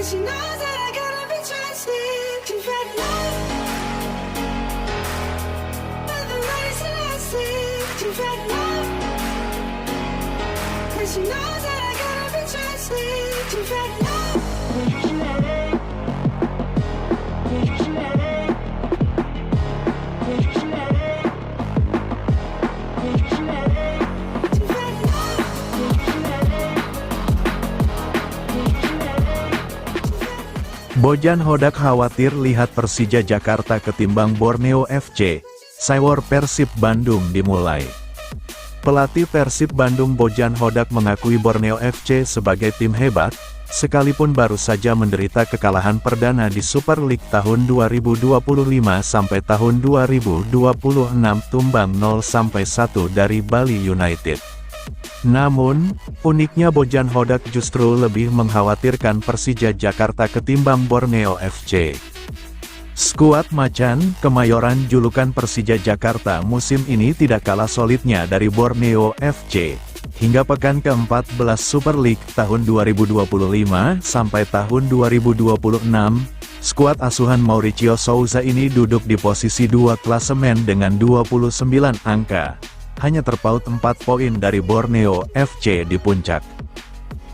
she knows that I gotta be trusted. She's had love, but the race and I see. She's had love, and she knows that I gotta be trusted. She's had love. Bojan Hodak khawatir lihat Persija Jakarta ketimbang Borneo FC, Sewor Persib Bandung dimulai. Pelatih Persib Bandung Bojan Hodak mengakui Borneo FC sebagai tim hebat, sekalipun baru saja menderita kekalahan perdana di Super League tahun 2025 sampai tahun 2026 tumbang 0-1 dari Bali United. Namun, uniknya Bojan Hodak justru lebih mengkhawatirkan Persija Jakarta ketimbang Borneo FC. Skuad Macan Kemayoran julukan Persija Jakarta musim ini tidak kalah solidnya dari Borneo FC. Hingga pekan ke-14 Super League tahun 2025 sampai tahun 2026, skuad asuhan Mauricio Souza ini duduk di posisi 2 klasemen dengan 29 angka. Hanya terpaut 4 poin dari Borneo FC di puncak.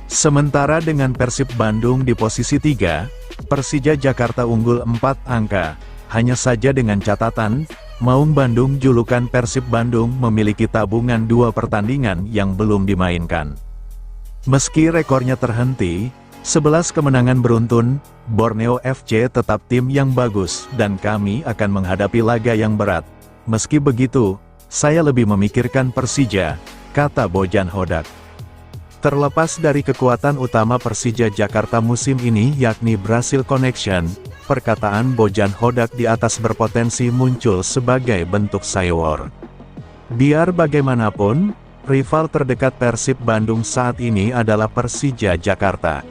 Sementara dengan Persib Bandung di posisi 3, Persija Jakarta unggul 4 angka. Hanya saja dengan catatan, Maung Bandung julukan Persib Bandung memiliki tabungan 2 pertandingan yang belum dimainkan. Meski rekornya terhenti, 11 kemenangan beruntun, Borneo FC tetap tim yang bagus dan kami akan menghadapi laga yang berat. Meski begitu, saya lebih memikirkan Persija, kata Bojan Hodak. Terlepas dari kekuatan utama Persija Jakarta musim ini yakni Brazil Connection, perkataan Bojan Hodak di atas berpotensi muncul sebagai bentuk Sewor. Biar bagaimanapun, rival terdekat Persib Bandung saat ini adalah Persija Jakarta.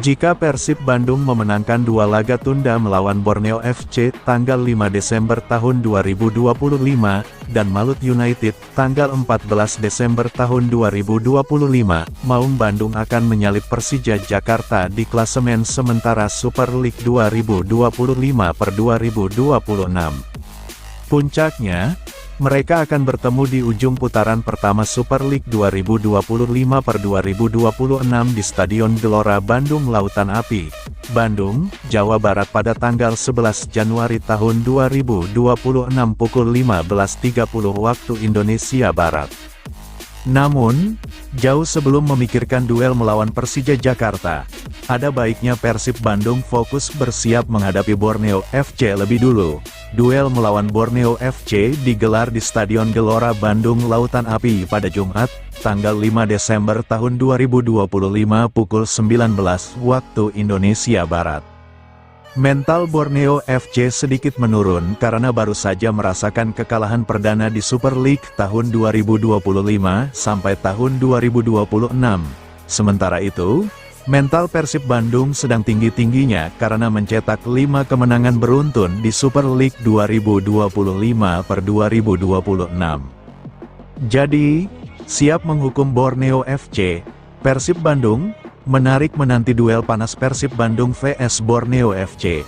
Jika Persib Bandung memenangkan 2 laga tunda melawan Borneo FC tanggal 5 Desember tahun 2025, dan Malut United tanggal 14 Desember tahun 2025, Maung Bandung akan menyalip Persija Jakarta di klasemen sementara Super League 2025/2026. Puncaknya, mereka akan bertemu di ujung putaran pertama Super League 2025/2026 di Stadion Gelora Bandung Lautan Api, Bandung, Jawa Barat pada tanggal 11 Januari tahun 2026 pukul 15.30 waktu Indonesia Barat. Namun, jauh sebelum memikirkan duel melawan Persija Jakarta, ada baiknya Persib Bandung fokus bersiap menghadapi Borneo FC lebih dulu. Duel melawan Borneo FC digelar di Stadion Gelora Bandung Lautan Api pada Jumat, tanggal 5 Desember tahun 2025 pukul 19 waktu Indonesia Barat. Mental Borneo FC sedikit menurun karena baru saja merasakan kekalahan perdana di Super League tahun 2025 sampai tahun 2026. Sementara itu, mental Persib Bandung sedang tinggi-tingginya karena mencetak 5 kemenangan beruntun di Super League 2025/2026. Jadi, siap menghukum Borneo FC, Persib Bandung menarik menanti duel panas Persib Bandung vs Borneo FC.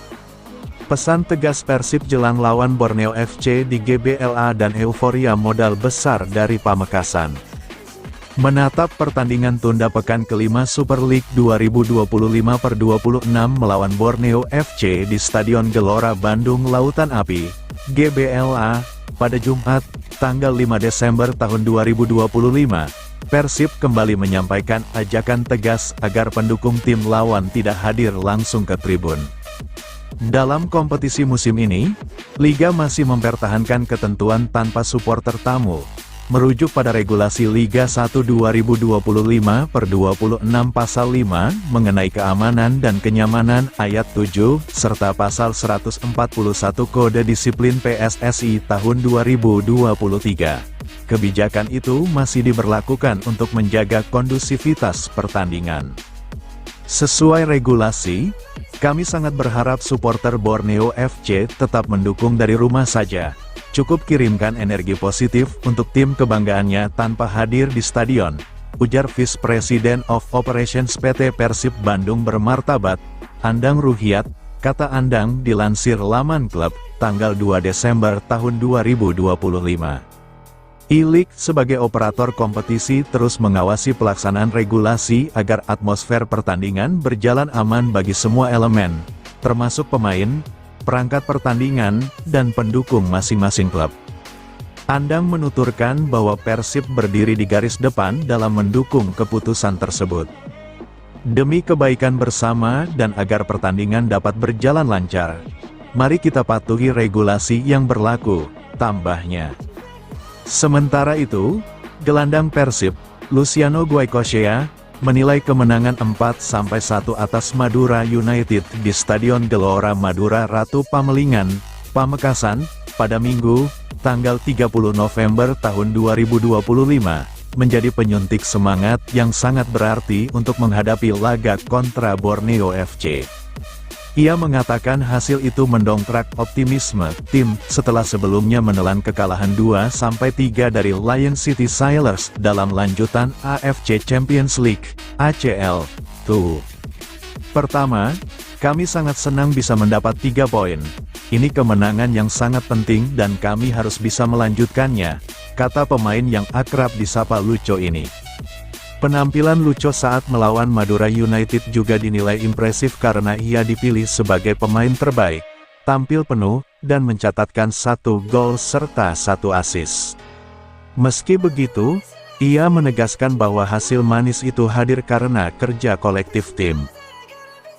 Pesan tegas Persib jelang lawan Borneo FC di GBLA dan euforia modal besar dari Pamekasan. Menatap pertandingan tunda pekan kelima Super League 2025/2026 melawan Borneo FC di Stadion Gelora Bandung Lautan Api, GBLA, pada Jumat, tanggal 5 Desember tahun 2025, Persib kembali menyampaikan ajakan tegas agar pendukung tim lawan tidak hadir langsung ke tribun. Dalam kompetisi musim ini, Liga masih mempertahankan ketentuan tanpa supporter tamu. Merujuk pada regulasi Liga 1 2025/26 pasal 5 mengenai keamanan dan kenyamanan ayat 7, serta pasal 141 Kode Disiplin PSSI tahun 2023. Kebijakan itu masih diberlakukan untuk menjaga kondusivitas pertandingan. Sesuai regulasi, kami sangat berharap supporter Borneo FC tetap mendukung dari rumah saja. Cukup kirimkan energi positif untuk tim kebanggaannya tanpa hadir di stadion, ujar Vice President of Operations PT Persib Bandung bermartabat, Andang Ruhiat, kata Andang dilansir laman klub, tanggal 2 Desember tahun 2025. I-League sebagai operator kompetisi terus mengawasi pelaksanaan regulasi agar atmosfer pertandingan berjalan aman bagi semua elemen, termasuk pemain, perangkat pertandingan, dan pendukung masing-masing klub. Andang menuturkan bahwa Persib berdiri di garis depan dalam mendukung keputusan tersebut. Demi kebaikan bersama dan agar pertandingan dapat berjalan lancar, mari kita patuhi regulasi yang berlaku, tambahnya. Sementara itu, gelandang Persib, Luciano Goicoechea, menilai kemenangan 4-1 atas Madura United di Stadion Gelora Madura Ratu Pamelingan, Pamekasan, pada Minggu, tanggal 30 November tahun 2025, menjadi penyuntik semangat yang sangat berarti untuk menghadapi laga kontra Borneo FC. Ia mengatakan hasil itu mendongkrak optimisme tim setelah sebelumnya menelan kekalahan 2-3 dari Lion City Sailors dalam lanjutan AFC Champions League, ACL, 2. Pertama, kami sangat senang bisa mendapat 3 poin. Ini kemenangan yang sangat penting dan kami harus bisa melanjutkannya, kata pemain yang akrab disapa Lucho ini. Penampilan Lucho saat melawan Madura United juga dinilai impresif karena ia dipilih sebagai pemain terbaik, tampil penuh, dan mencatatkan 1 gol serta 1 assist. Meski begitu, ia menegaskan bahwa hasil manis itu hadir karena kerja kolektif tim.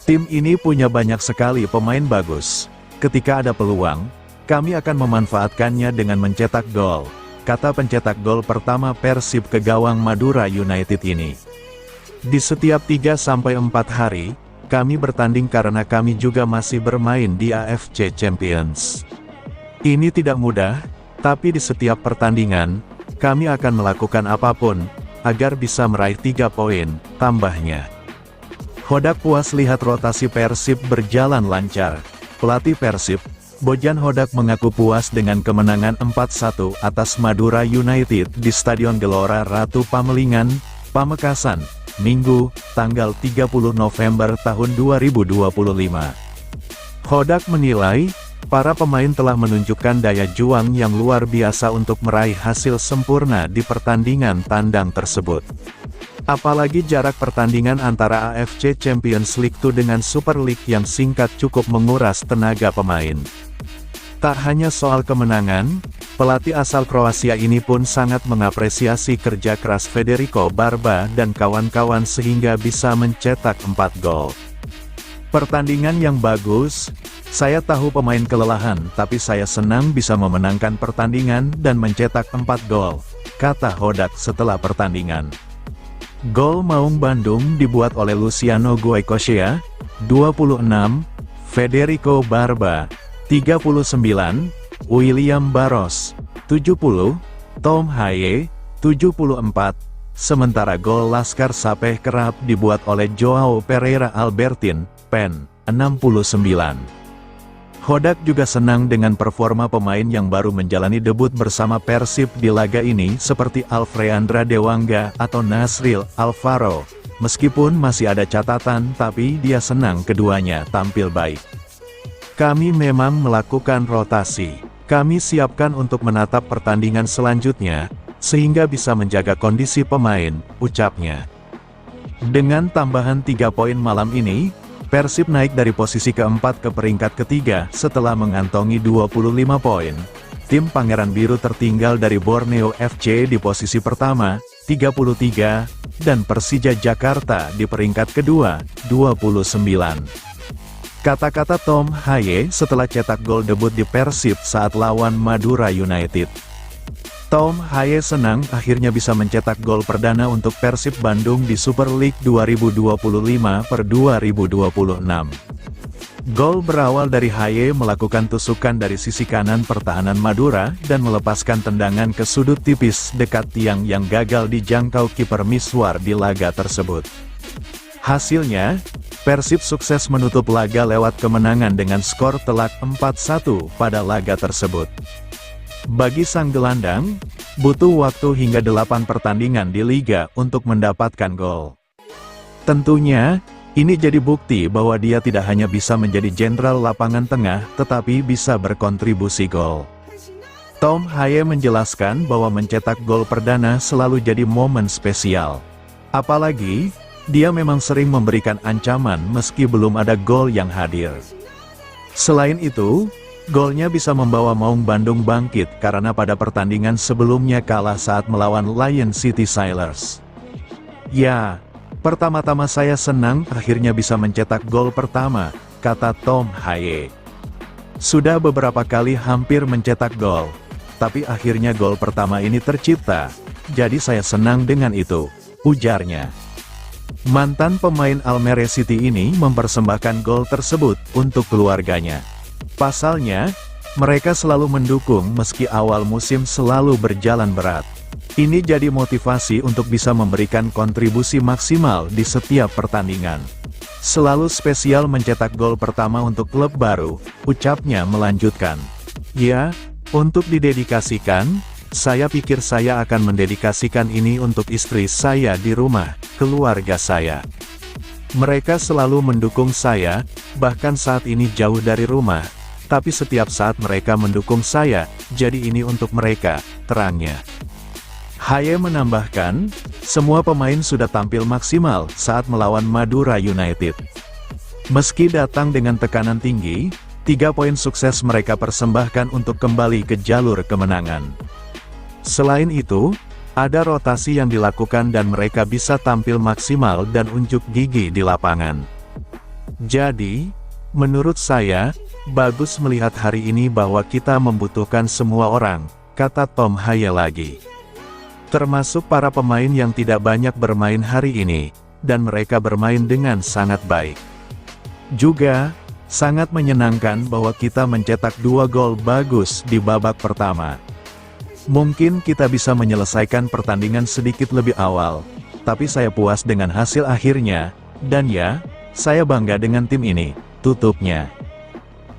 Tim ini punya banyak sekali pemain bagus. Ketika ada peluang, kami akan memanfaatkannya dengan mencetak gol, kata pencetak gol pertama Persib ke gawang Madura United ini. Di setiap 3-4 hari, kami bertanding karena kami juga masih bermain di AFC Champions. Ini tidak mudah, tapi di setiap pertandingan, kami akan melakukan apapun, agar bisa meraih 3 poin, tambahnya. Hodak puas lihat rotasi Persib berjalan lancar. Pelatih Persib, Bojan Hodak mengaku puas dengan kemenangan 4-1 atas Madura United di Stadion Gelora Ratu Pamelingan, Pamekasan, Minggu, tanggal 30 November tahun 2025. Hodak menilai, para pemain telah menunjukkan daya juang yang luar biasa untuk meraih hasil sempurna di pertandingan tandang tersebut. Apalagi jarak pertandingan antara AFC Champions League 2 dengan Super League yang singkat cukup menguras tenaga pemain. Tak hanya soal kemenangan, pelatih asal Kroasia ini pun sangat mengapresiasi kerja keras Federico Barba dan kawan-kawan sehingga bisa mencetak 4 gol. Pertandingan yang bagus, saya tahu pemain kelelahan tapi saya senang bisa memenangkan pertandingan dan mencetak 4 gol, kata Hodak setelah pertandingan. Gol Maung Bandung dibuat oleh Luciano Goicoechea, 26, Federico Barba, 39, William Barros, 70, Tom Haye, 74, sementara gol Laskar Sapeh Kerap dibuat oleh Joao Pereira Albertin, PEN, 69. Hodak juga senang dengan performa pemain yang baru menjalani debut bersama Persib di laga ini seperti Alfreandra Dewangga atau Nasril Alvaro. Meskipun masih ada catatan tapi dia senang keduanya tampil baik. Kami memang melakukan rotasi. Kami siapkan untuk menatap pertandingan selanjutnya, sehingga bisa menjaga kondisi pemain, ucapnya. Dengan tambahan 3 poin malam ini, Persib naik dari posisi keempat ke peringkat ketiga setelah mengantongi 25 poin. Tim Pangeran Biru tertinggal dari Borneo FC di posisi pertama, 33, dan Persija Jakarta di peringkat kedua, 29. Kata-kata Tom Haye setelah cetak gol debut di Persib saat lawan Madura United. Tom Haye senang akhirnya bisa mencetak gol perdana untuk Persib Bandung di Super League 2025/2026. Gol berawal dari Haye melakukan tusukan dari sisi kanan pertahanan Madura dan melepaskan tendangan ke sudut tipis dekat tiang yang gagal dijangkau kiper Miswar di laga tersebut. Hasilnya, Persib sukses menutup laga lewat kemenangan dengan skor telak 4-1 pada laga tersebut. Bagi sang gelandang, butuh waktu hingga 8 pertandingan di liga untuk mendapatkan gol. Tentunya, ini jadi bukti bahwa dia tidak hanya bisa menjadi jenderal lapangan tengah, tetapi bisa berkontribusi gol. Tom Haye menjelaskan bahwa mencetak gol perdana selalu jadi momen spesial. Apalagi, dia memang sering memberikan ancaman meski belum ada gol yang hadir. Selain itu, golnya bisa membawa Maung Bandung bangkit karena pada pertandingan sebelumnya kalah saat melawan Lion City Sailors. Ya, pertama-tama saya senang akhirnya bisa mencetak gol pertama, kata Tom Haye. Sudah beberapa kali hampir mencetak gol, tapi akhirnya gol pertama ini tercipta, jadi saya senang dengan itu, ujarnya. Mantan pemain Almere City ini mempersembahkan gol tersebut untuk keluarganya. Pasalnya, mereka selalu mendukung meski awal musim selalu berjalan berat. Ini jadi motivasi untuk bisa memberikan kontribusi maksimal di setiap pertandingan. Selalu spesial mencetak gol pertama untuk klub baru, ucapnya melanjutkan. Ya, untuk didedikasikan, saya pikir saya akan mendedikasikan ini untuk istri saya di rumah, keluarga saya. Mereka selalu mendukung saya, bahkan saat ini jauh dari rumah, tapi setiap saat mereka mendukung saya, jadi ini untuk mereka, terangnya. Haye menambahkan, semua pemain sudah tampil maksimal saat melawan Madura United. Meski datang dengan tekanan tinggi, 3 poin sukses mereka persembahkan untuk kembali ke jalur kemenangan. Selain itu, ada rotasi yang dilakukan dan mereka bisa tampil maksimal dan unjuk gigi di lapangan. Jadi, menurut saya, bagus melihat hari ini bahwa kita membutuhkan semua orang, kata Tom Haye lagi. Termasuk para pemain yang tidak banyak bermain hari ini, dan mereka bermain dengan sangat baik. Juga, sangat menyenangkan bahwa kita mencetak 2 gol bagus di babak pertama. Mungkin kita bisa menyelesaikan pertandingan sedikit lebih awal, tapi saya puas dengan hasil akhirnya, dan ya, saya bangga dengan tim ini, tutupnya.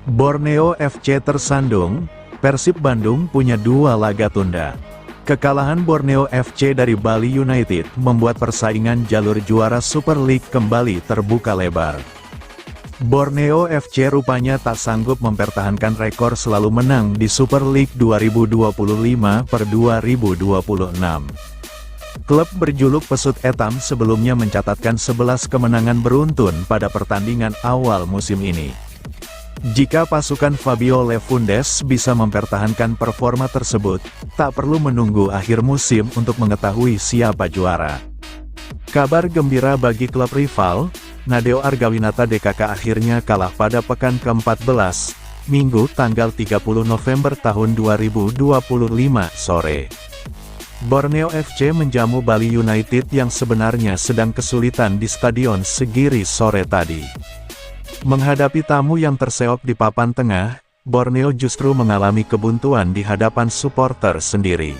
Borneo FC tersandung, Persib Bandung punya 2 laga tunda. Kekalahan Borneo FC dari Bali United membuat persaingan jalur juara Super League kembali terbuka lebar. Borneo FC rupanya tak sanggup mempertahankan rekor selalu menang di Super League 2025/2026. Klub berjuluk Pesut Etam sebelumnya mencatatkan 11 kemenangan beruntun pada pertandingan awal musim ini. Jika pasukan Fabio Lefundes bisa mempertahankan performa tersebut, tak perlu menunggu akhir musim untuk mengetahui siapa juara. Kabar gembira bagi klub rival, Nadeo Argawinata DKK akhirnya kalah pada pekan ke-14, Minggu tanggal 30 November tahun 2025 sore. Borneo FC menjamu Bali United yang sebenarnya sedang kesulitan di Stadion Segiri sore tadi. Menghadapi tamu yang terseok di papan tengah, Borneo justru mengalami kebuntuan di hadapan supporter sendiri.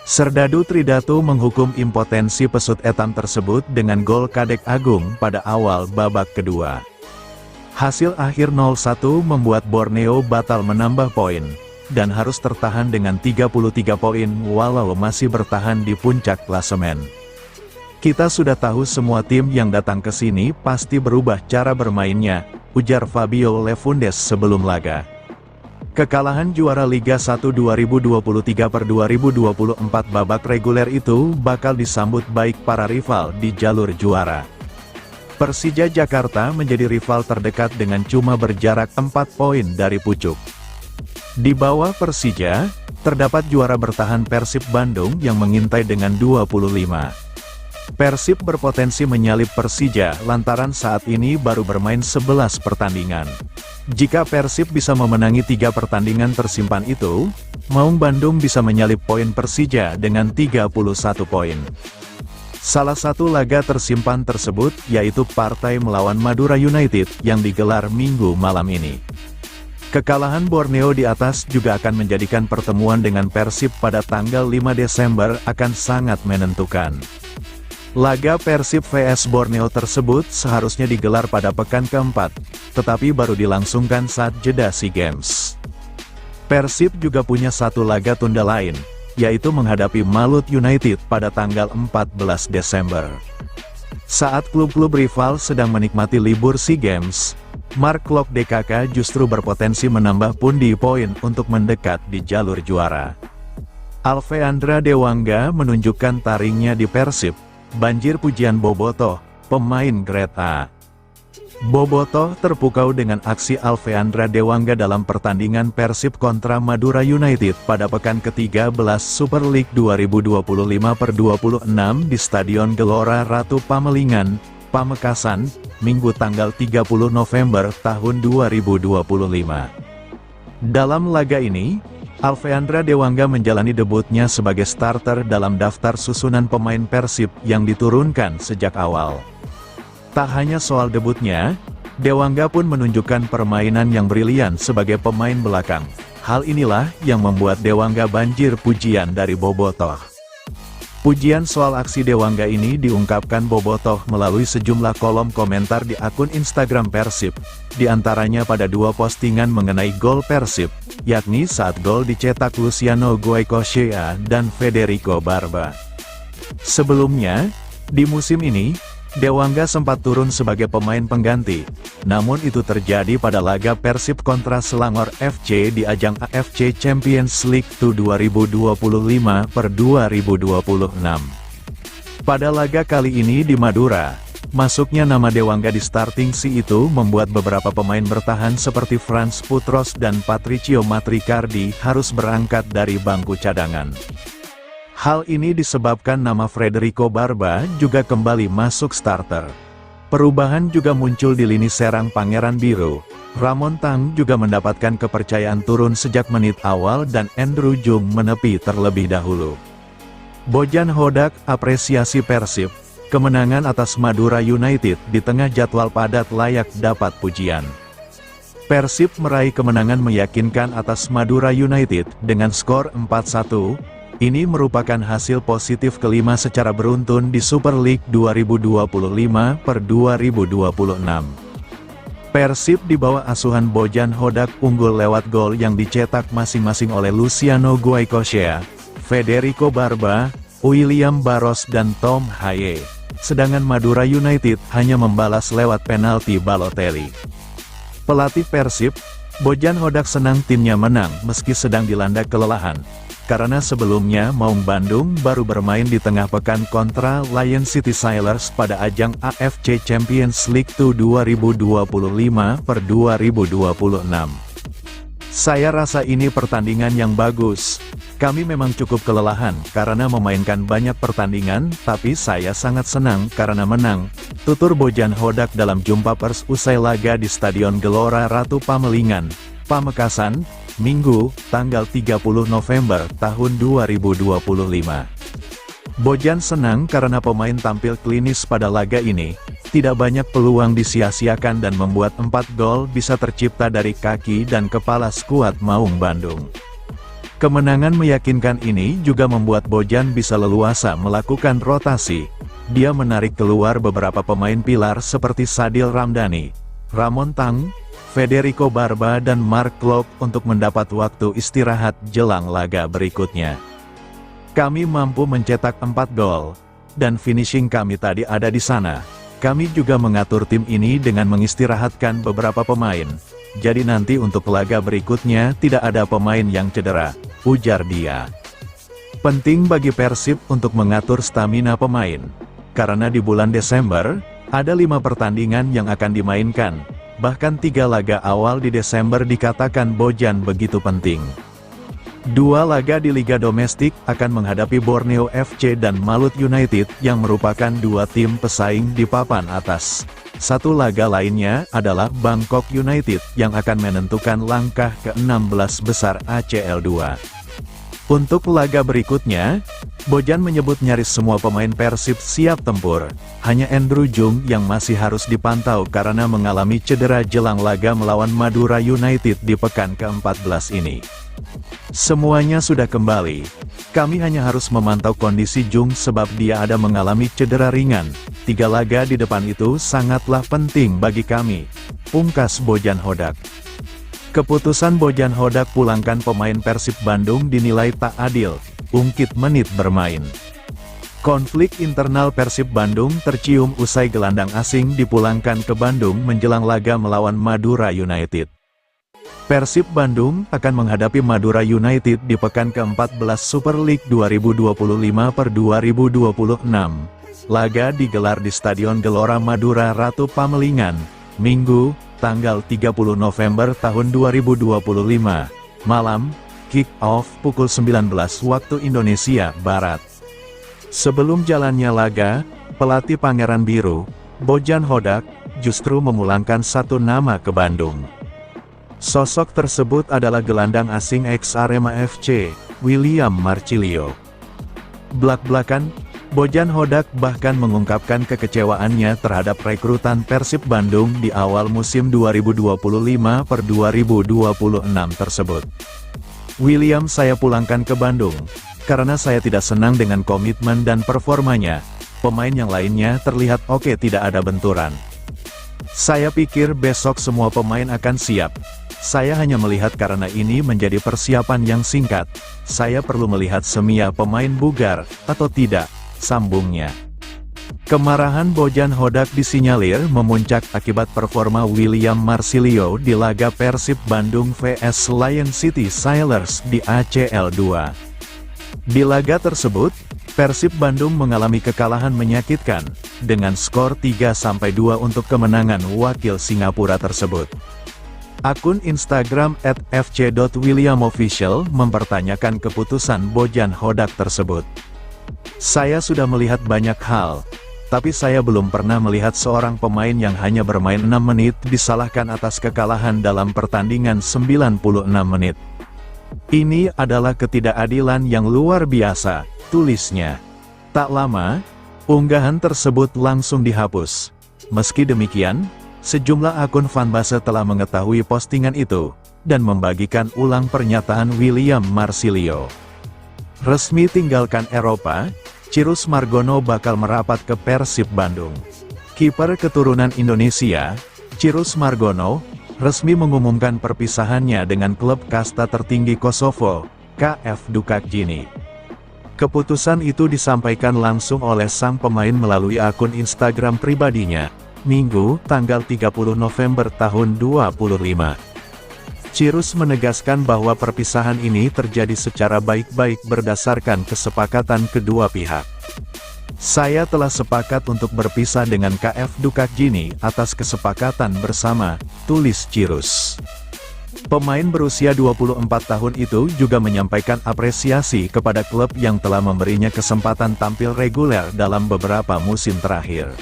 Serdadu Tridatu menghukum impotensi Pesut Etam tersebut dengan gol Kadek Agung pada awal babak kedua. Hasil akhir 0-1 membuat Borneo batal menambah poin, dan harus tertahan dengan 33 poin walau masih bertahan di puncak klasemen. Kita sudah tahu semua tim yang datang ke sini pasti berubah cara bermainnya, ujar Fabio Lefundes sebelum laga. Kekalahan juara Liga 1 2023/2024 babak reguler itu bakal disambut baik para rival di jalur juara. Persija Jakarta menjadi rival terdekat dengan cuma berjarak 4 poin dari pucuk. Di bawah Persija, terdapat juara bertahan Persib Bandung yang mengintai dengan 25. Persib berpotensi menyalip Persija lantaran saat ini baru bermain 11 pertandingan. Jika Persib bisa memenangi 3 pertandingan tersimpan itu, Maung Bandung bisa menyalip poin Persija dengan 31 poin. Salah satu laga tersimpan tersebut yaitu partai melawan Madura United yang digelar Minggu malam ini. Kekalahan Borneo di atas juga akan menjadikan pertemuan dengan Persib pada tanggal 5 Desember akan sangat menentukan. Laga Persib vs Borneo tersebut seharusnya digelar pada pekan keempat, tetapi baru dilangsungkan saat jeda SEA Games. Persib juga punya satu laga tunda lain, yaitu menghadapi Malut United pada tanggal 14 Desember. Saat klub-klub rival sedang menikmati libur SEA Games, Mark Klok DKK justru berpotensi menambah pundi poin untuk mendekat di jalur juara. Alfeandra Dewangga menunjukkan taringnya di Persib, banjir pujian Bobotoh, pemain grade A. Bobotoh terpukau dengan aksi Alfeandra Dewangga dalam pertandingan Persib kontra Madura United pada pekan ke-13 Super League 2025/26 di Stadion Gelora Ratu Pamelingan, Pamekasan, Minggu tanggal 30 November tahun 2025. Dalam laga ini, Alfeandra Dewangga menjalani debutnya sebagai starter dalam daftar susunan pemain Persib yang diturunkan sejak awal. Tak hanya soal debutnya, Dewangga pun menunjukkan permainan yang brilian sebagai pemain belakang. Hal inilah yang membuat Dewangga banjir pujian dari Bobotoh. Pujian soal aksi Dewangga ini diungkapkan Bobotoh melalui sejumlah kolom komentar di akun Instagram Persib, di antaranya pada dua postingan mengenai gol Persib, yakni saat gol dicetak Luciano Goicoechea dan Federico Barba. Sebelumnya, di musim ini, Dewangga sempat turun sebagai pemain pengganti, namun itu terjadi pada laga Persib kontra Selangor FC di ajang AFC Champions League 2025/2026. Pada laga kali ini di Madura, masuknya nama Dewangga di starting itu membuat beberapa pemain bertahan seperti Frans Putros dan Patricio Matricardi harus berangkat dari bangku cadangan. Hal ini disebabkan nama Federico Barba juga kembali masuk starter. Perubahan juga muncul di lini serang Pangeran Biru. Ramon Tang juga mendapatkan kepercayaan turun sejak menit awal dan Andrew Jung menepi terlebih dahulu. Bojan Hodak apresiasi Persib, kemenangan atas Madura United di tengah jadwal padat layak dapat pujian. Persib meraih kemenangan meyakinkan atas Madura United dengan skor 4-1. Ini merupakan hasil positif kelima secara beruntun di Super League 2025/2026. Persib di bawah asuhan Bojan Hodak unggul lewat gol yang dicetak masing-masing oleh Luciano Goicoechea, Federico Barba, William Barros dan Tom Haye. Sedangkan Madura United hanya membalas lewat penalti Balotelli. Pelatih Persib, Bojan Hodak senang timnya menang meski sedang dilanda kelelahan. Karena sebelumnya Maung Bandung baru bermain di tengah pekan kontra Lion City Sailors pada ajang AFC Champions League 2025/2026. Saya rasa ini pertandingan yang bagus. Kami memang cukup kelelahan karena memainkan banyak pertandingan, tapi saya sangat senang karena menang, tutur Bojan Hodak dalam jumpa pers usai laga di Stadion Gelora Ratu Pamelingan, Pamekasan, Minggu, tanggal 30 November tahun 2025. Bojan senang karena pemain tampil klinis pada laga ini, tidak banyak peluang disia-siakan dan membuat 4 gol bisa tercipta dari kaki dan kepala skuad Maung Bandung. Kemenangan meyakinkan ini juga membuat Bojan bisa leluasa melakukan rotasi. Dia menarik keluar beberapa pemain pilar seperti Sadil Ramdhani, Ramon Tang, Federico Barba dan Mark Klok untuk mendapat waktu istirahat jelang laga berikutnya. Kami mampu mencetak 4 gol, dan finishing kami tadi ada di sana. Kami juga mengatur tim ini dengan mengistirahatkan beberapa pemain. Jadi nanti untuk laga berikutnya tidak ada pemain yang cedera, ujar dia. Penting bagi Persib untuk mengatur stamina pemain. Karena di bulan Desember, ada 5 pertandingan yang akan dimainkan. Bahkan 3 laga awal di Desember dikatakan Bojan begitu penting. 2 laga di Liga Domestik akan menghadapi Borneo FC dan Malut United yang merupakan 2 tim pesaing di papan atas. 1 laga lainnya adalah Bangkok United yang akan menentukan langkah ke-16 besar ACL 2. Untuk laga berikutnya, Bojan menyebut nyaris semua pemain Persib siap tempur. Hanya Andrew Jung yang masih harus dipantau karena mengalami cedera jelang laga melawan Madura United di pekan ke-14 ini. Semuanya sudah kembali. Kami hanya harus memantau kondisi Jung sebab dia ada mengalami cedera ringan. 3 laga di depan itu sangatlah penting bagi kami, pungkas Bojan Hodak. Keputusan Bojan Hodak pulangkan pemain Persib Bandung dinilai tak adil, ungkit menit bermain. Konflik internal Persib Bandung tercium usai gelandang asing dipulangkan ke Bandung menjelang laga melawan Madura United. Persib Bandung akan menghadapi Madura United di pekan ke-14 Super League 2025/2026. Laga digelar di Stadion Gelora Madura Ratu Pamelingan, Minggu, tanggal 30 November tahun 2025. Malam, kick-off pukul 19 waktu Indonesia Barat. Sebelum jalannya laga, pelatih Pangeran Biru, Bojan Hodak, justru memulangkan satu nama ke Bandung. Sosok tersebut adalah gelandang asing ex-Arema FC, William Marcilio. Blak-blakan, Bojan Hodak bahkan mengungkapkan kekecewaannya terhadap rekrutan Persib Bandung di awal musim 2025/2026 tersebut. "William saya pulangkan ke Bandung, karena saya tidak senang dengan komitmen dan performanya. Pemain yang lainnya terlihat oke, tidak ada benturan. Saya pikir besok semua pemain akan siap. Saya hanya melihat karena ini menjadi persiapan yang singkat. Saya perlu melihat semua pemain bugar, atau tidak," sambungnya. Kemarahan Bojan Hodak disinyalir memuncak akibat performa William Marcilio di laga Persib Bandung vs Lion City Sailors di ACL 2. Di laga tersebut, Persib Bandung mengalami kekalahan menyakitkan, dengan skor 3-2 untuk kemenangan wakil Singapura tersebut. Akun Instagram @fc.williamofficial mempertanyakan keputusan Bojan Hodak tersebut. "Saya sudah melihat banyak hal, tapi saya belum pernah melihat seorang pemain yang hanya bermain 6 menit disalahkan atas kekalahan dalam pertandingan 96 menit. Ini adalah ketidakadilan yang luar biasa," tulisnya. Tak lama, unggahan tersebut langsung dihapus. Meski demikian, sejumlah akun fanbase telah mengetahui postingan itu, dan membagikan ulang pernyataan William Marcilio. Resmi tinggalkan Eropa, Cirus Margono bakal merapat ke Persib Bandung. Kiper keturunan Indonesia, Cirus Margono, resmi mengumumkan perpisahannya dengan klub kasta tertinggi Kosovo, KF Dukakjini. Keputusan itu disampaikan langsung oleh sang pemain melalui akun Instagram pribadinya, Minggu, tanggal 30 November tahun 2025. Cirus menegaskan bahwa perpisahan ini terjadi secara baik-baik berdasarkan kesepakatan kedua pihak. "Saya telah sepakat untuk berpisah dengan KF Dukakjini atas kesepakatan bersama," tulis Cirus. Pemain berusia 24 tahun itu juga menyampaikan apresiasi kepada klub yang telah memberinya kesempatan tampil reguler dalam beberapa musim terakhir.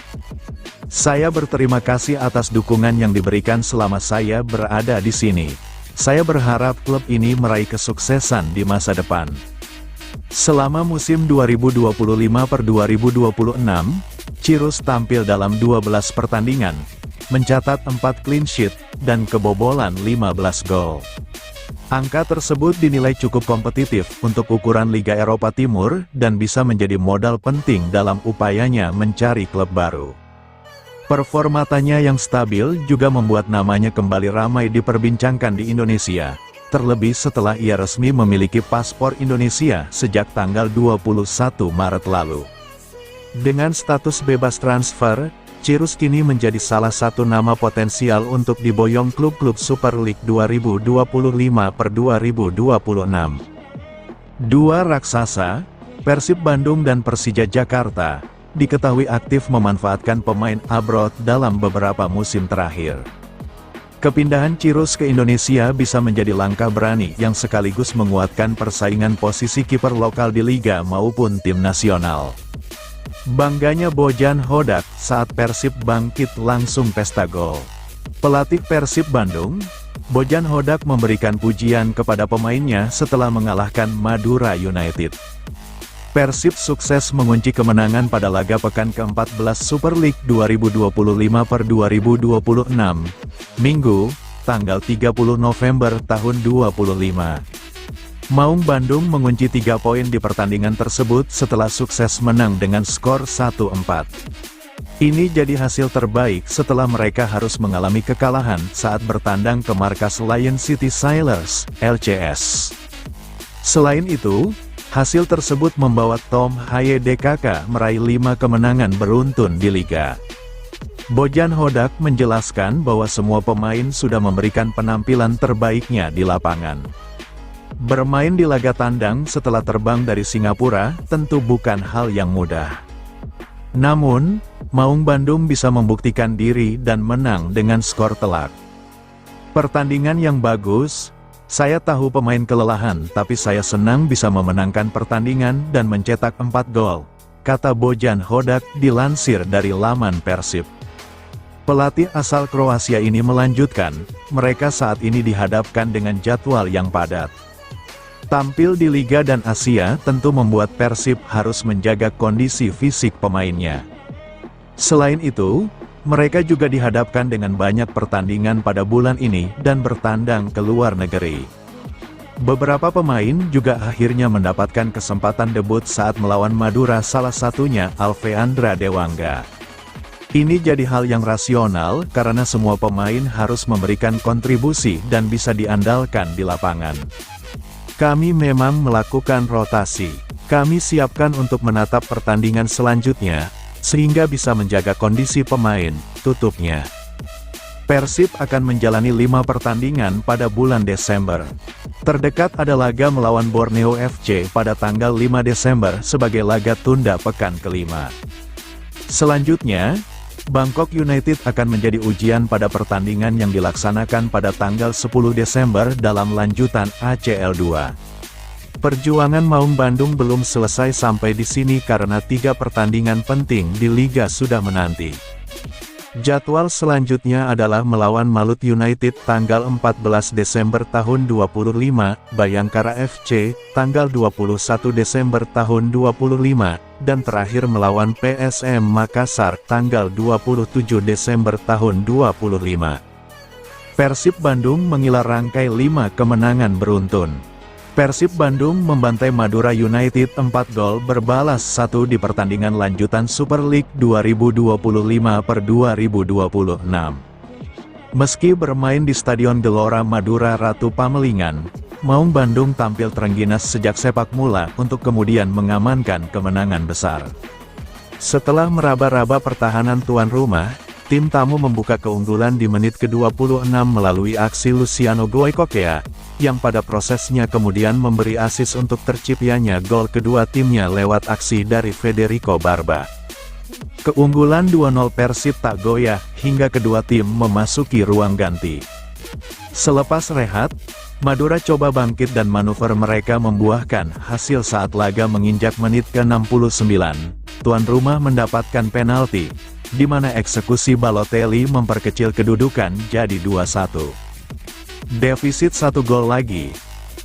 "Saya berterima kasih atas dukungan yang diberikan selama saya berada di sini. Saya berharap klub ini meraih kesuksesan di masa depan." Selama musim 2025/2026, Cirus tampil dalam 12 pertandingan, mencatat 4 clean sheet, dan kebobolan 15 gol. Angka tersebut dinilai cukup kompetitif untuk ukuran Liga Eropa Timur, dan bisa menjadi modal penting dalam upayanya mencari klub baru. Performatanya yang stabil juga membuat namanya kembali ramai diperbincangkan di Indonesia, terlebih setelah ia resmi memiliki paspor Indonesia sejak tanggal 21 Maret lalu. Dengan status bebas transfer, Cirus kini menjadi salah satu nama potensial untuk diboyong klub-klub Super League 2025/2026. Dua raksasa, Persib Bandung dan Persija Jakarta, diketahui aktif memanfaatkan pemain abroad dalam beberapa musim terakhir. Kepindahan Cirus ke Indonesia bisa menjadi langkah berani yang sekaligus menguatkan persaingan posisi kiper lokal di liga maupun tim nasional. Bangganya Bojan Hodak saat Persib bangkit langsung pesta gol. Pelatih Persib Bandung, Bojan Hodak memberikan pujian kepada pemainnya setelah mengalahkan Madura United. Persib sukses mengunci kemenangan pada laga pekan ke-14 Super League 2025/2026, Minggu, tanggal 30 November tahun 2025. Maung Bandung mengunci 3 poin di pertandingan tersebut setelah sukses menang dengan skor 1-4. Ini jadi hasil terbaik setelah mereka harus mengalami kekalahan saat bertandang ke markas Lion City Sailors, LCS. Selain itu, Hasil tersebut membawa Tom Haye DKK meraih 5 kemenangan beruntun di Liga. Bojan Hodak menjelaskan bahwa semua pemain sudah memberikan penampilan terbaiknya di lapangan. Bermain di laga tandang setelah terbang dari Singapura tentu bukan hal yang mudah. Namun, Maung Bandung bisa membuktikan diri dan menang dengan skor telak. Pertandingan yang bagus. Saya tahu pemain kelelahan, tapi saya senang bisa memenangkan pertandingan dan mencetak 4 gol, kata Bojan Hodak dilansir dari laman Persib. Pelatih asal Kroasia ini melanjutkan, mereka saat ini dihadapkan dengan jadwal yang padat. Tampil di Liga dan Asia tentu membuat Persib harus menjaga kondisi fisik pemainnya. Selain itu, mereka juga dihadapkan dengan banyak pertandingan pada bulan ini dan bertandang ke luar negeri. Beberapa pemain juga akhirnya mendapatkan kesempatan debut saat melawan Madura, salah satunya Alveandra Dewangga. Ini jadi hal yang rasional karena semua pemain harus memberikan kontribusi dan bisa diandalkan di lapangan. Kami memang melakukan rotasi. Kami siapkan untuk menatap pertandingan selanjutnya, sehingga bisa menjaga kondisi pemain, tutupnya. Persib akan menjalani 5 pertandingan pada bulan Desember. Terdekat ada laga melawan Borneo FC pada tanggal 5 Desember sebagai laga tunda pekan kelima. Selanjutnya, Bangkok United akan menjadi ujian pada pertandingan yang dilaksanakan pada tanggal 10 Desember dalam lanjutan ACL 2. Perjuangan Maung Bandung belum selesai sampai di sini karena 3 pertandingan penting di Liga sudah menanti. Jadwal selanjutnya adalah melawan Malut United tanggal 14 Desember tahun 25, Bayangkara FC, tanggal 21 Desember tahun 25, dan terakhir melawan PSM Makassar tanggal 27 Desember tahun 25. Persib Bandung mengilar rangkai 5 kemenangan beruntun. Persib Bandung membantai Madura United 4 gol berbalas 1 di pertandingan lanjutan Super League 2025/2026. Meski bermain di Stadion Gelora Madura Ratu Pamelingan, Maung Bandung tampil terengginas sejak sepak mula untuk kemudian mengamankan kemenangan besar. Setelah meraba-raba pertahanan tuan rumah, tim tamu membuka keunggulan di menit ke-26 melalui aksi Luciano Goikokea, yang pada prosesnya kemudian memberi asis untuk terciptanya gol kedua timnya lewat aksi dari Federico Barba. Keunggulan 2-0 Persib tak goyah, hingga kedua tim memasuki ruang ganti. Selepas rehat, Madura coba bangkit dan manuver mereka membuahkan hasil saat laga menginjak menit ke-69. Tuan rumah mendapatkan penalti, di mana eksekusi Balotelli memperkecil kedudukan jadi 2-1. Defisit 1 gol lagi,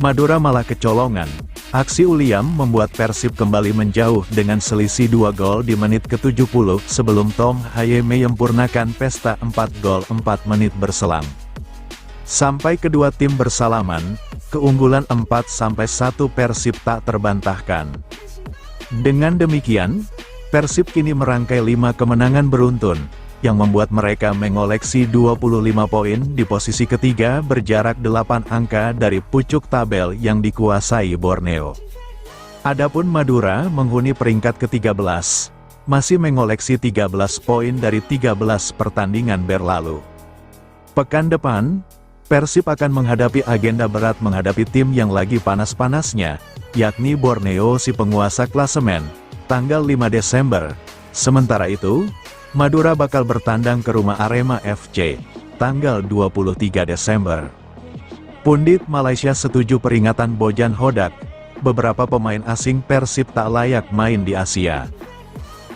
Madura malah kecolongan. Aksi Uliam membuat Persib kembali menjauh dengan selisih 2 gol di menit ke-70 sebelum Tom Haye menyempurnakan pesta 4 gol 4 menit berselang. Sampai kedua tim bersalaman, keunggulan 4-1 Persib tak terbantahkan. Dengan demikian, Persib kini merangkai 5 kemenangan beruntun, yang membuat mereka mengoleksi 25 poin di posisi ketiga berjarak 8 angka dari pucuk tabel yang dikuasai Borneo. Adapun Madura menghuni peringkat ke-13, masih mengoleksi 13 poin dari 13 pertandingan berlalu. Pekan depan, Persib akan menghadapi agenda berat menghadapi tim yang lagi panas-panasnya, yakni Borneo si penguasa klasemen, tanggal 5 Desember. Sementara itu, Madura bakal bertandang ke rumah Arema FC, tanggal 23 Desember. Pundit Malaysia setuju peringatan Bojan Hodak, beberapa pemain asing Persib tak layak main di Asia.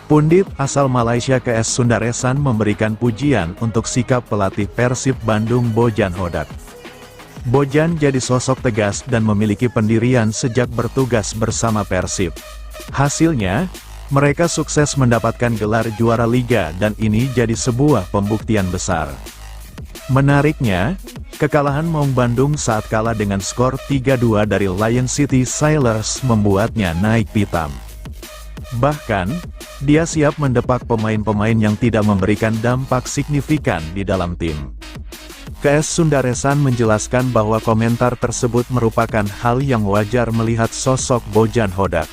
Pundit asal Malaysia KS Sundaresan memberikan pujian untuk sikap pelatih Persib Bandung Bojan Hodak. Bojan jadi sosok tegas dan memiliki pendirian sejak bertugas bersama Persib. Hasilnya, mereka sukses mendapatkan gelar juara liga dan ini jadi sebuah pembuktian besar. Menariknya, kekalahan Maung Bandung saat kalah dengan skor 3-2 dari Lion City Sailors membuatnya naik pitam. Bahkan, dia siap mendepak pemain-pemain yang tidak memberikan dampak signifikan di dalam tim. KS Sundaresan menjelaskan bahwa komentar tersebut merupakan hal yang wajar melihat sosok Bojan Hodak.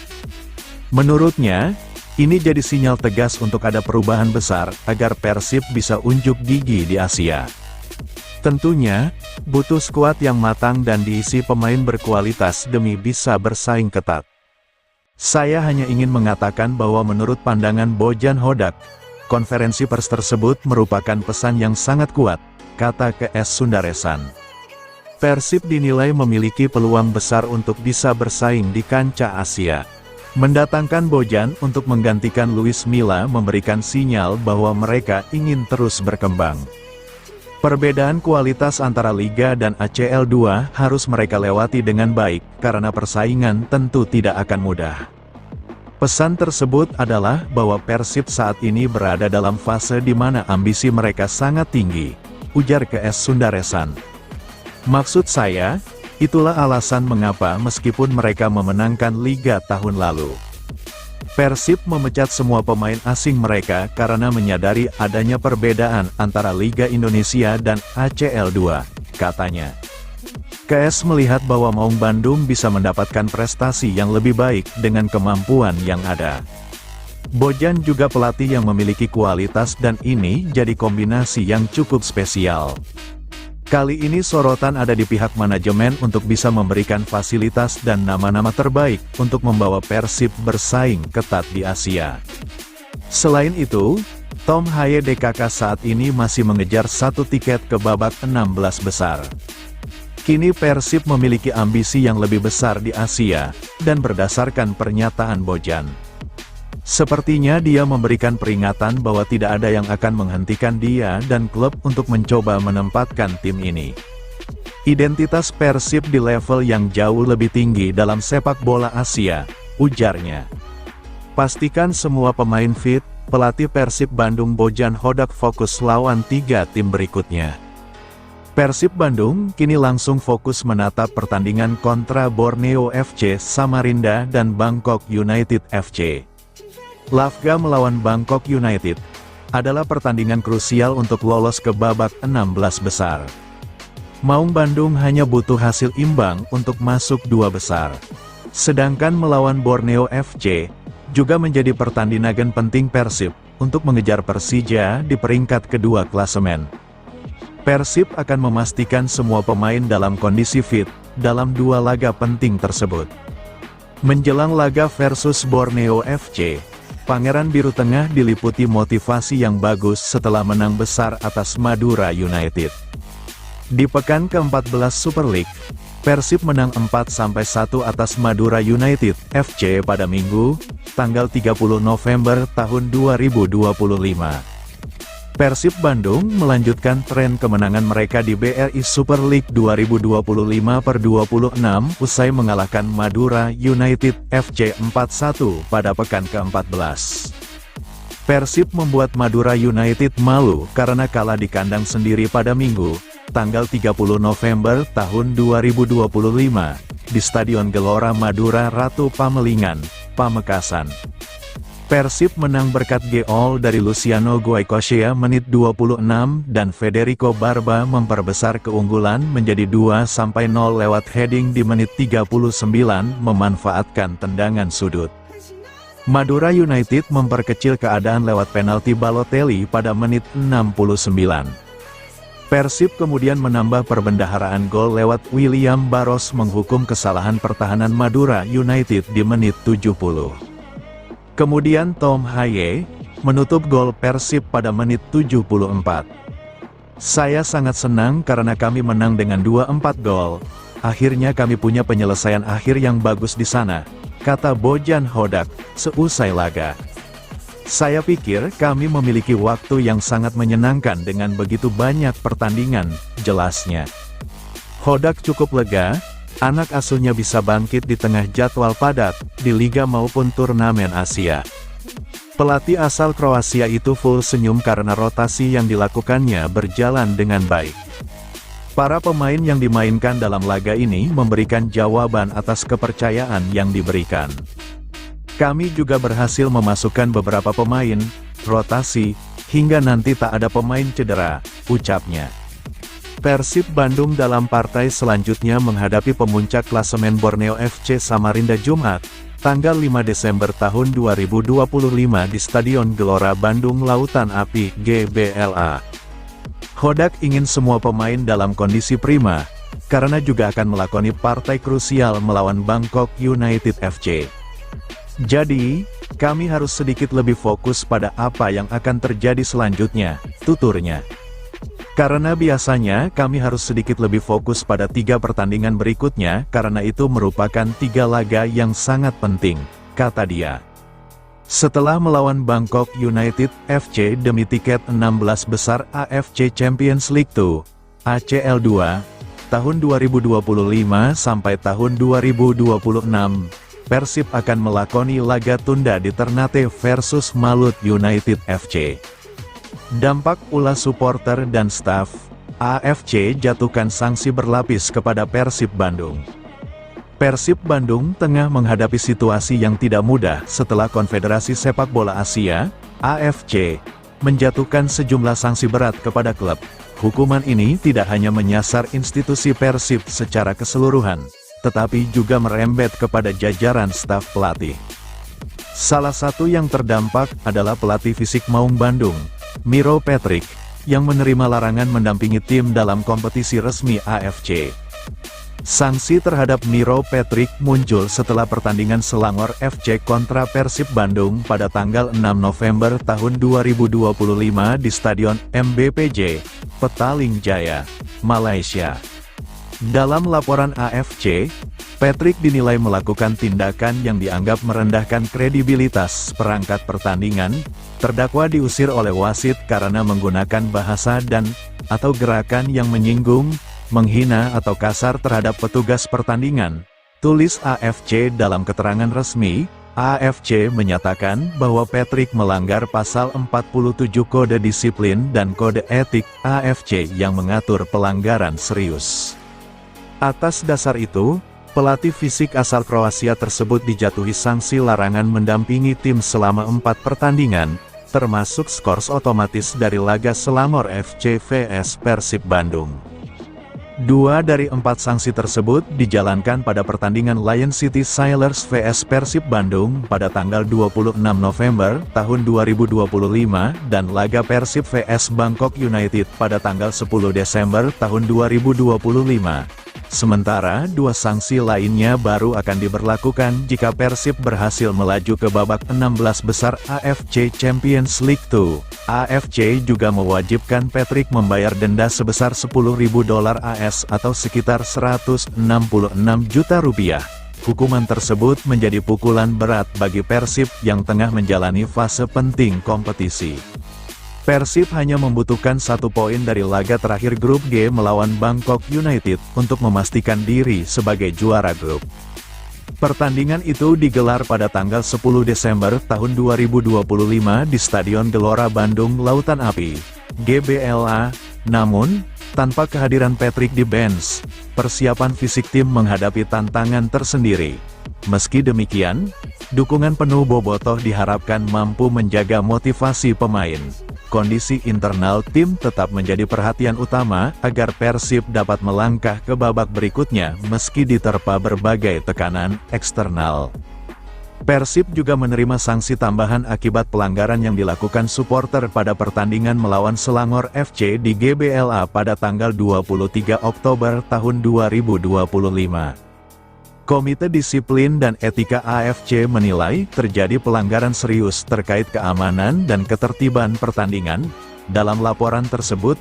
Menurutnya, ini jadi sinyal tegas untuk ada perubahan besar agar Persib bisa unjuk gigi di Asia. Tentunya, butuh skuad yang matang dan diisi pemain berkualitas demi bisa bersaing ketat. Saya hanya ingin mengatakan bahwa menurut pandangan Bojan Hodak, konferensi pers tersebut merupakan pesan yang sangat kuat, kata KS Sundaresan. Persib dinilai memiliki peluang besar untuk bisa bersaing di kancah Asia. Mendatangkan Bojan untuk menggantikan Luis Milla memberikan sinyal bahwa mereka ingin terus berkembang. Perbedaan kualitas antara Liga dan ACL 2 harus mereka lewati dengan baik, karena persaingan tentu tidak akan mudah. Pesan tersebut adalah bahwa Persib saat ini berada dalam fase di mana ambisi mereka sangat tinggi, ujar KS Sundaresan. Maksud saya, itulah alasan mengapa meskipun mereka memenangkan Liga tahun lalu, Persib memecat semua pemain asing mereka karena menyadari adanya perbedaan antara Liga Indonesia dan ACL 2, katanya. KS melihat bahwa Maung Bandung bisa mendapatkan prestasi yang lebih baik dengan kemampuan yang ada. Bojan juga pelatih yang memiliki kualitas dan ini jadi kombinasi yang cukup spesial. Kali ini sorotan ada di pihak manajemen untuk bisa memberikan fasilitas dan nama-nama terbaik untuk membawa Persib bersaing ketat di Asia. Selain itu, Tom Haye DKK saat ini masih mengejar satu tiket ke babak 16 besar. Kini Persib memiliki ambisi yang lebih besar di Asia, dan berdasarkan pernyataan Bojan, sepertinya dia memberikan peringatan bahwa tidak ada yang akan menghentikan dia dan klub untuk mencoba menempatkan tim ini. Identitas Persib di level yang jauh lebih tinggi dalam sepak bola Asia, ujarnya. Pastikan semua pemain fit, pelatih Persib Bandung Bojan Hodak fokus lawan 3 tim berikutnya. Persib Bandung kini langsung fokus menatap pertandingan kontra Borneo FC Samarinda dan Bangkok United FC. Lavga melawan Bangkok United adalah pertandingan krusial untuk lolos ke babak 16 besar. Maung Bandung hanya butuh hasil imbang untuk masuk 2 besar. Sedangkan melawan Borneo FC juga menjadi pertandingan penting Persib untuk mengejar Persija di peringkat kedua klasemen. Persib akan memastikan semua pemain dalam kondisi fit dalam 2 laga penting tersebut. Menjelang laga versus Borneo FC, Pangeran Biru Tengah diliputi motivasi yang bagus setelah menang besar atas Madura United. Di pekan ke-14 Super League, Persib menang 4-1 atas Madura United FC pada Minggu, tanggal 30 November tahun 2025. Persib Bandung melanjutkan tren kemenangan mereka di BRI Super League 2025/26 usai mengalahkan Madura United FC 4-1 pada pekan ke-14. Persib membuat Madura United malu karena kalah di kandang sendiri pada Minggu, tanggal 30 November tahun 2025, di Stadion Gelora Madura Ratu Pamelingan, Pamekasan. Persib menang berkat gol dari Luciano Goicoechea menit 26 dan Federico Barba memperbesar keunggulan menjadi 2-0 lewat heading di menit 39 memanfaatkan tendangan sudut. Madura United memperkecil keadaan lewat penalti Balotelli pada menit 69. Persib kemudian menambah perbendaharaan gol lewat William Barros menghukum kesalahan pertahanan Madura United di menit 70. Kemudian Tom Haye menutup gol Persib pada menit 74. Saya sangat senang karena kami menang dengan 2-4 gol. Akhirnya kami punya penyelesaian akhir yang bagus di sana, kata Bojan Hodak seusai laga. Saya pikir kami memiliki waktu yang sangat menyenangkan dengan begitu banyak pertandingan, jelasnya. Hodak cukup lega. Anak asuhnya bisa bangkit di tengah jadwal padat, di Liga maupun turnamen Asia. Pelatih asal Kroasia itu full senyum karena rotasi yang dilakukannya berjalan dengan baik. Para pemain yang dimainkan dalam laga ini memberikan jawaban atas kepercayaan yang diberikan. Kami juga berhasil memasukkan beberapa pemain, rotasi, hingga nanti tak ada pemain cedera, ucapnya. Persib Bandung dalam partai selanjutnya menghadapi pemuncak klasemen Borneo FC Samarinda Jumat, tanggal 5 Desember tahun 2025 di Stadion Gelora Bandung Lautan Api, GBLA. Hodak ingin semua pemain dalam kondisi prima, karena juga akan melakoni partai krusial melawan Bangkok United FC. Jadi, kami harus sedikit lebih fokus pada apa yang akan terjadi selanjutnya, tuturnya. Karena biasanya kami harus sedikit lebih fokus pada 3 pertandingan berikutnya karena itu merupakan 3 laga yang sangat penting, kata dia. Setelah melawan Bangkok United FC demi tiket 16 besar AFC Champions League 2, ACL 2, tahun 2025 sampai tahun 2026, Persib akan melakoni laga tunda di Ternate versus Malut United FC. Dampak ulah supporter dan staf, AFC jatuhkan sanksi berlapis kepada Persib Bandung. Persib Bandung tengah menghadapi situasi yang tidak mudah setelah Konfederasi Sepak Bola Asia, AFC, menjatuhkan sejumlah sanksi berat kepada klub. Hukuman ini tidak hanya menyasar institusi Persib secara keseluruhan, tetapi juga merembet kepada jajaran staf pelatih. Salah satu yang terdampak adalah pelatih fisik Maung Bandung, Miro Patrick, yang menerima larangan mendampingi tim dalam kompetisi resmi AFC. Sanksi terhadap Miro Patrick muncul setelah pertandingan Selangor FC kontra Persib Bandung pada tanggal 6 November tahun 2025 di Stadion MBPJ, Petaling Jaya, Malaysia. Dalam laporan AFC, Patrick dinilai melakukan tindakan yang dianggap merendahkan kredibilitas perangkat pertandingan. Terdakwa diusir oleh wasit karena menggunakan bahasa dan/atau gerakan yang menyinggung, menghina atau kasar terhadap petugas pertandingan. Tulis AFC dalam keterangan resmi. AFC menyatakan bahwa Patrick melanggar pasal 47 Kode Disiplin dan Kode Etik AFC yang mengatur pelanggaran serius. Atas dasar itu, pelatih fisik asal Kroasia tersebut dijatuhi sanksi larangan mendampingi tim selama 4 pertandingan, termasuk skors otomatis dari laga Selangor FC vs Persib Bandung. 2 dari 4 sanksi tersebut dijalankan pada pertandingan Lion City Sailors vs Persib Bandung pada tanggal 26 November tahun 2025 dan laga Persib vs Bangkok United pada tanggal 10 Desember tahun 2025. Sementara 2 sanksi lainnya baru akan diberlakukan jika Persib berhasil melaju ke babak 16 besar AFC Champions League 2. AFC juga mewajibkan Patrick membayar denda sebesar $10.000 AS atau sekitar Rp166 juta. Hukuman tersebut menjadi pukulan berat bagi Persib yang tengah menjalani fase penting kompetisi. Persib hanya membutuhkan 1 poin dari laga terakhir grup G melawan Bangkok United untuk memastikan diri sebagai juara grup. Pertandingan itu digelar pada tanggal 10 Desember tahun 2025 di Stadion Gelora Bandung Lautan Api, GBLA. Namun, tanpa kehadiran Patrick di bench, persiapan fisik tim menghadapi tantangan tersendiri. Meski demikian, dukungan penuh Bobotoh diharapkan mampu menjaga motivasi pemain. Kondisi internal tim tetap menjadi perhatian utama agar Persib dapat melangkah ke babak berikutnya meski diterpa berbagai tekanan eksternal. Persib juga menerima sanksi tambahan akibat pelanggaran yang dilakukan supporter pada pertandingan melawan Selangor FC di GBLA pada tanggal 23 Oktober tahun 2025. Komite Disiplin dan Etika AFC menilai terjadi pelanggaran serius terkait keamanan dan ketertiban pertandingan. Dalam laporan tersebut,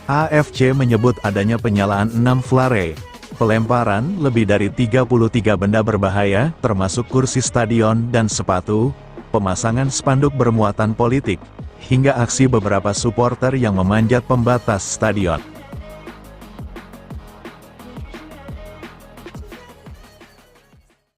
AFC menyebut adanya penyalaan 6 flare, pelemparan lebih dari 33 benda berbahaya termasuk kursi stadion dan sepatu, pemasangan spanduk bermuatan politik, hingga aksi beberapa supporter yang memanjat pembatas stadion.